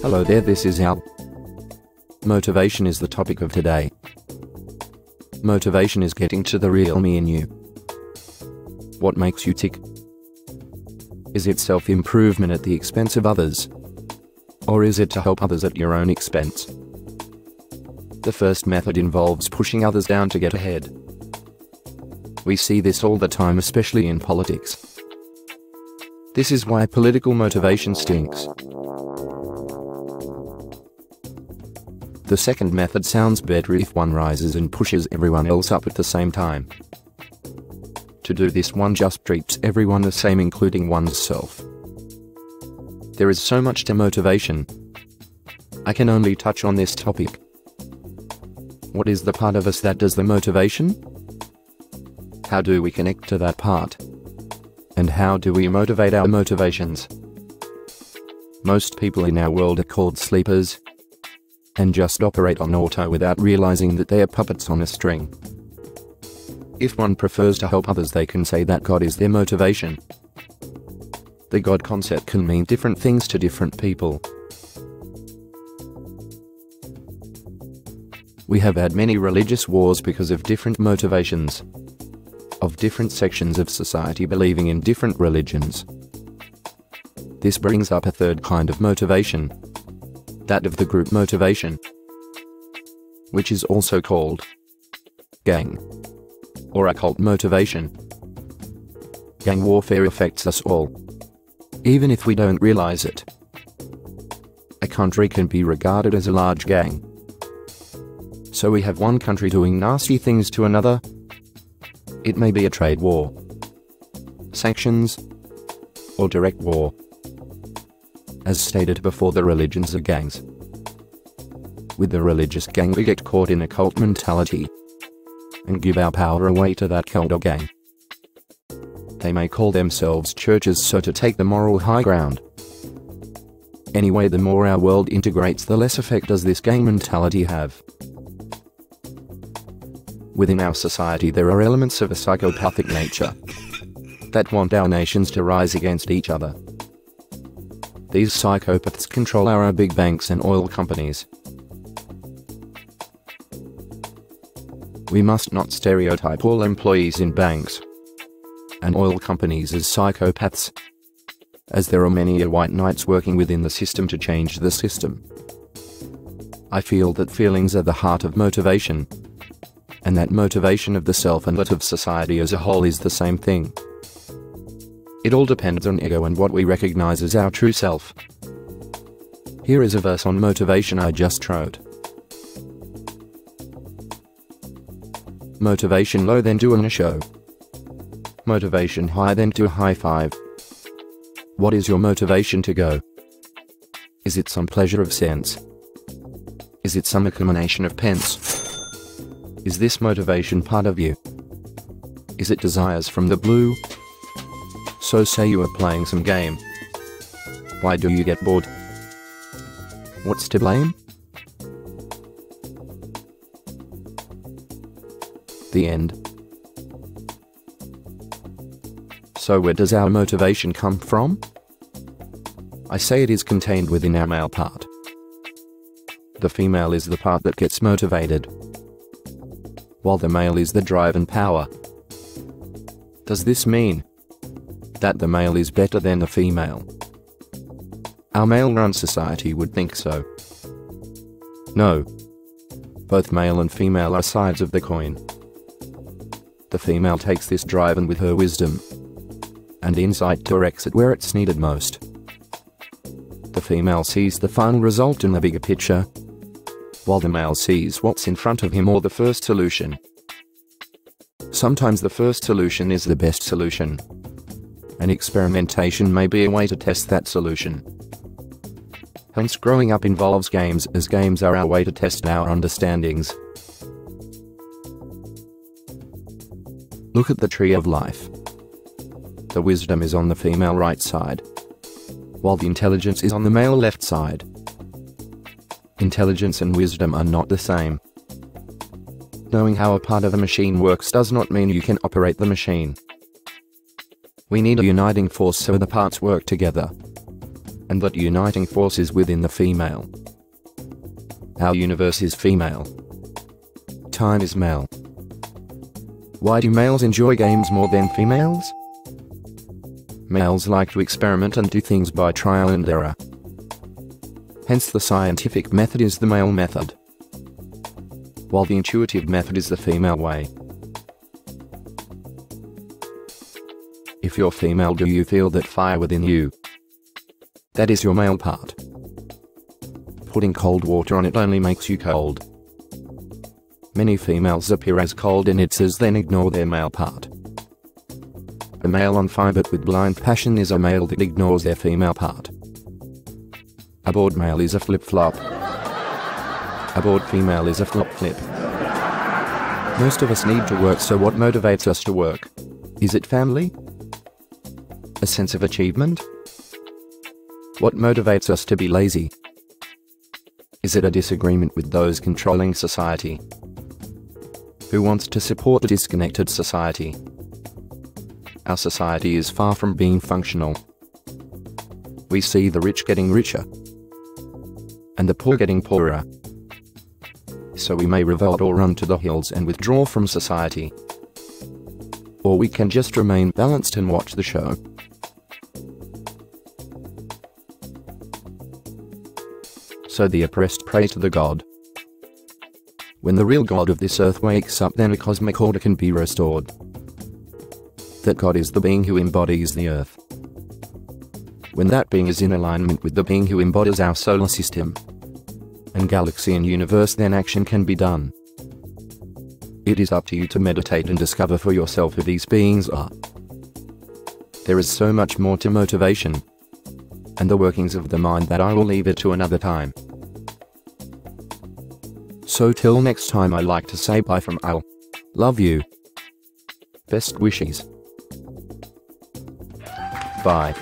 Hello there, this is Al. Motivation is the topic of today. Motivation is getting to the real me in you. What makes you tick? Is it self-improvement at the expense of others? Or is it to help others at your own expense? The first method involves pushing others down to get ahead. We see this all the time, especially in politics. This is why political motivation stinks. The second method sounds better if one rises and pushes everyone else up at the same time. To do this, one just treats everyone the same, including oneself. There is so much to motivation. I can only touch on this topic. What is the part of us that does the motivation? How do we connect to that part? And how do we motivate our motivations? Most people in our world are called sleepers, and just operate on auto without realizing that they are puppets on a string. If one prefers to help others, they can say that God is their motivation. The God concept can mean different things to different people. We have had many religious wars because of different motivations, of different sections of society believing in different religions. This brings up a third kind of motivation, that of the group motivation, which is also called gang or occult motivation. Gang warfare affects us all, even if we don't realize it. A country can be regarded as a large gang. So we have one country doing nasty things to another. It may be a trade war, sanctions, or direct war. As stated before, the religions are gangs. With the religious gang, we get caught in a cult mentality and give our power away to that cult or gang. They may call themselves churches so to take the moral high ground. Anyway, the more our world integrates, the less effect does this gang mentality have. Within our society, there are elements of a psychopathic nature that want our nations to rise against each other. These psychopaths control our big banks and oil companies. We must not stereotype all employees in banks and oil companies as psychopaths, as there are many white knights working within the system to change the system. I feel that feelings are the heart of motivation, and that motivation of the self and that of society as a whole is the same thing. It all depends on ego and what we recognize as our true self. Here is a verse on motivation I just wrote. Motivation low, then do a show. Motivation high, then do a high five. What is your motivation to go? Is it some pleasure of sense? Is it some accumulation of pence? Is this motivation part of you? Is it desires from the blue? So say you are playing some game. Why do you get bored? What's to blame? The end. So where does our motivation come from? I say it is contained within our male part. The female is the part that gets motivated, while the male is the drive and power. Does this mean that the male is better than the female? Our male-run society would think so. No. Both male and female are sides of the coin. The female takes this drive and with her wisdom and insight directs it where it's needed most. The female sees the final result in the bigger picture, while the male sees what's in front of him or the first solution. Sometimes the first solution is the best solution, and experimentation may be a way to test that solution. Hence, growing up involves games, as games are our way to test our understandings. Look at the tree of life. The wisdom is on the female right side, while the intelligence is on the male left side. Intelligence and wisdom are not the same. Knowing how a part of a machine works does not mean you can operate the machine. We need a uniting force so the parts work together. and that uniting force is within the female. Our universe is female. Time is male. Why do males enjoy games more than females? Males like to experiment and do things by trial and error. Hence the scientific method is the male method, while the intuitive method is the female way. If you're female, do you feel that fire within you? That is your male part. Putting cold water on it only makes you cold. Many females appear as cold and it's as then ignore their male part. A male on fire but with blind passion is a male that ignores their female part. A bored male is a flip-flop. A bored female is a flop-flip. Most of us need to work, so what motivates us to work? Is it family? A sense of achievement? What motivates us to be lazy? Is it a disagreement with those controlling society? Who wants to support a disconnected society? Our society is far from being functional. We see the rich getting richer, and the poor getting poorer. So we may revolt or run to the hills and withdraw from society. Or we can just remain balanced and watch the show. So the oppressed pray to the God. When the real God of this earth wakes up, then a cosmic order can be restored. That God is the being who embodies the earth. When that being is in alignment with the being who embodies our solar system and galaxy and universe, then action can be done. It is up to you to meditate and discover for yourself who these beings are. There is so much more to motivation and the workings of the mind that I will leave it to another time. So till next time, I like to say bye from Al. Love you. Best wishes. Bye.